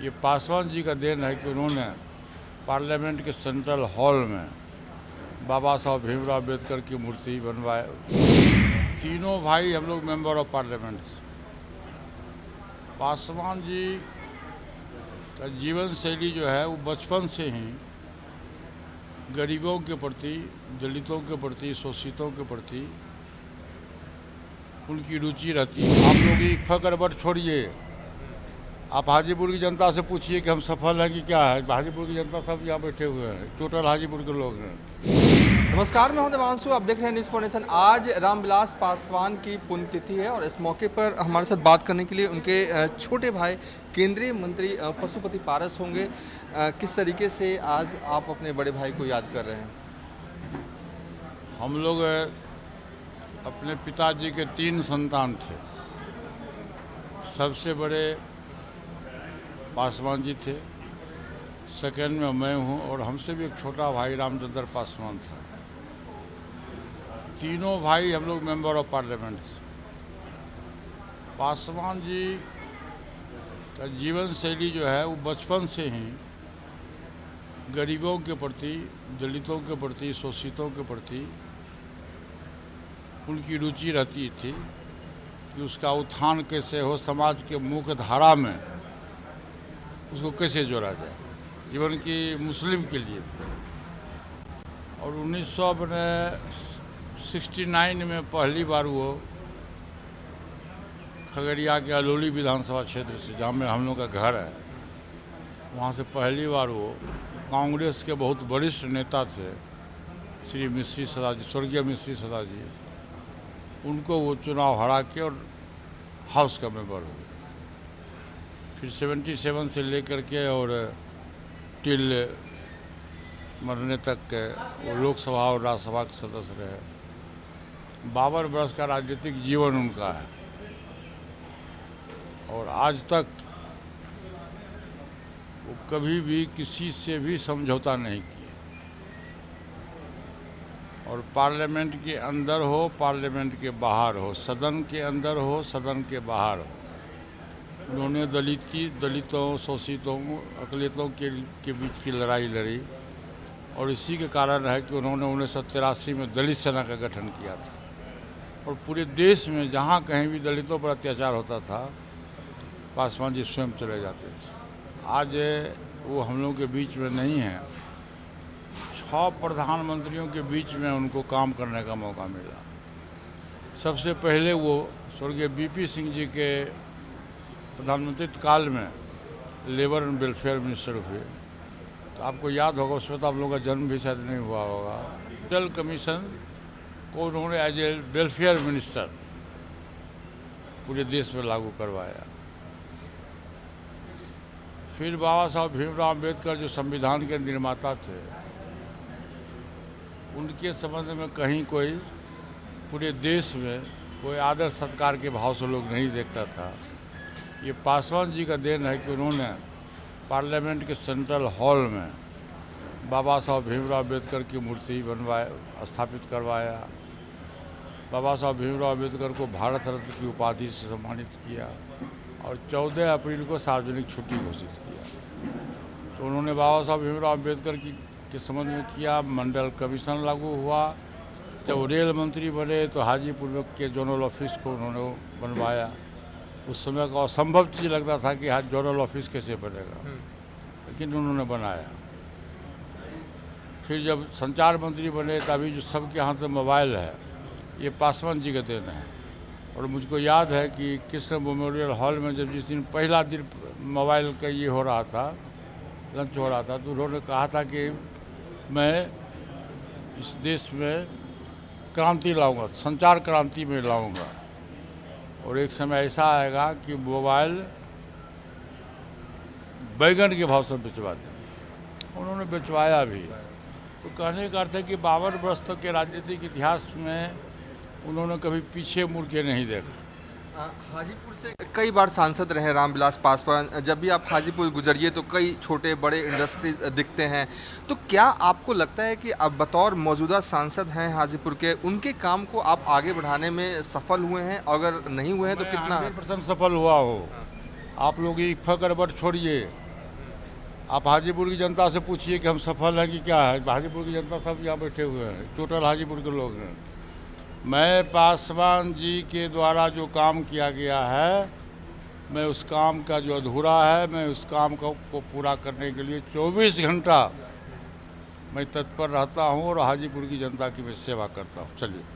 ये पासवान जी का देन है कि उन्होंने पार्लियामेंट के सेंट्रल हॉल में बाबा साहब भीमराव अम्बेडकर की मूर्ति बनवाए। तीनों भाई हम लोग member of parliament. Paswan ji का जीवन शैली जो है वो बचपन से ही गरीबों के प्रति, दलितों के प्रति, शोषितों के प्रति उनकी रुचि रहती है। आप लोग ये फकर बट छोड़िए, आप हाजीपुर की जनता से पूछिए कि हम सफल हैं कि क्या है। हाजीपुर की जनता सब यहाँ बैठे हुए हैं, टोटल हाजीपुर के लोग हैं। नमस्कार, मैं हूं देवांशु, आप देख रहे हैं न्यूज़ फॉर नेशन। आज रामविलास पासवान की पुण्यतिथि है और इस मौके पर हमारे साथ बात करने के लिए उनके छोटे भाई केंद्रीय मंत्री पशुपति पारस होंगे। किस तरीके से आज आप अपने बड़े भाई को याद कर रहे हैं? हम लोग अपने पिताजी के 3 संतान थे। सबसे बड़े पासवान जी थे, सेकंड में मैं हूँ और हमसे भी एक छोटा भाई रामचंद्र पासवान था। तीनों भाई हम लोग member of parliament. Paswan ji का जीवन शैली जो है वो बचपन से ही गरीबों के प्रति, दलितों के प्रति, शोषितों के प्रति उनकी रुचि रहती थी कि उसका उत्थान कैसे हो, समाज के मुख्य धारा में उसको कैसे जोड़ा जाए, इवन कि मुस्लिम के लिए भी। और 1969 में पहली बार वो खगड़िया के अलौली विधानसभा क्षेत्र से, जहाँ में हम लोग का घर है, वहाँ से पहली बार वो कांग्रेस के बहुत वरिष्ठ नेता थे श्री मिश्री सदा जी, स्वर्गीय मिश्री सदा जी, उनको वो चुनाव हरा के और हाउस का मेंबर हुए। फिर 77 से लेकर के और टिल मरने तक के वो लोकसभा और राज्यसभा के सदस्य रहे। 52 वर्ष का राजनीतिक जीवन उनका है और आज तक वो कभी भी किसी से भी समझौता नहीं किए। और पार्लियामेंट के अंदर हो, पार्लियामेंट के बाहर हो, सदन के अंदर हो, सदन के बाहर हो, उन्होंने दलितों, शोषितों, अकलियतों के बीच की लड़ाई लड़ी। और इसी के कारण है कि उन्होंने 1983 में दलित सेना का गठन किया था और पूरे देश में जहाँ कहीं भी दलितों पर अत्याचार होता था, पासवान जी स्वयं चले जाते थे। आज वो हम लोगों के बीच में नहीं है। 6 प्रधानमंत्रियों के बीच में उनको काम करने का मौका मिला। सबसे पहले वो स्वर्गीय बीपी सिंह जी के प्रधानमंत्री काल में लेबर एंड वेलफेयर मिनिस्टर हुए। तो आपको याद होगा, उसमें तो आप लोगों का जन्म भी शायद नहीं हुआ होगा। अटल कमीशन को उन्होंने एज ए वेलफेयर मिनिस्टर पूरे देश में लागू करवाया। फिर बाबा साहब भीमराव अम्बेडकर जो संविधान के निर्माता थे, उनके संबंध में कहीं कोई पूरे देश में कोई आदर सत्कार के भाव से लोग नहीं देखता था। ये पासवान जी का देन है कि उन्होंने पार्लियामेंट के सेंट्रल हॉल में बाबा साहब भीमराव अम्बेडकर की मूर्ति स्थापित करवाया। बाबा साहब भीमराव अम्बेडकर को भारत रत्न की उपाधि से सम्मानित किया और 14 अप्रैल को सार्वजनिक छुट्टी घोषित किया। तो उन्होंने बाबा साहब भीमराव अम्बेडकर के संबंध में किया। मंडल कमीशन लागू हुआ। जब रेल मंत्री बने तो हाजीपुर में के जोनल ऑफिस को उन्होंने बनवाया। उस समय का असंभव चीज़ लगता था कि आज जोनल ऑफिस कैसे बनेगा, लेकिन उन्होंने बनाया। फिर जब संचार मंत्री बने तभी जो सबके हाथ में मोबाइल है, ये पासवान जी का देन है। और मुझको याद है कि कृष्ण मेमोरियल हॉल में जब जिस दिन पहला दिन मोबाइल का ये हो रहा था, लंच हो रहा था, तो उन्होंने कहा था कि मैं इस देश में क्रांति लाऊंगा, संचार क्रांति में लाऊंगा। और एक समय ऐसा आएगा कि मोबाइल बैगन के भाव से बेचवा दें। उन्होंने बेचवाया भी। तो कहने का अर्थ है कि 52 वर्ष तक के राजनीतिक इतिहास में उन्होंने कभी पीछे मुड़ के नहीं देखा। हाजीपुर से कई बार सांसद रहे रामविलास पासवान। जब भी आप हाजीपुर गुजरिए तो कई छोटे बड़े इंडस्ट्रीज दिखते हैं। तो क्या आपको लगता है कि अब बतौर मौजूदा सांसद हैं हाजीपुर के, उनके काम को आप आगे बढ़ाने में सफल हुए हैं? अगर नहीं हुए हैं तो कितना 100% सफल हुआ हो। आप लोग ये फकर बट छोड़िए, आप हाजीपुर की जनता से पूछिए कि हम सफल हैं कि क्या है। हाजीपुर की जनता सब यहाँ बैठे हुए हैं, टोटल हाजीपुर के लोग हैं। मैं पासवान जी के द्वारा जो काम किया गया है, मैं उस काम का जो अधूरा है, मैं उस काम को पूरा करने के लिए 24 घंटा मैं तत्पर रहता हूँ और हाजीपुर की जनता की मैं सेवा करता हूँ। चलिए।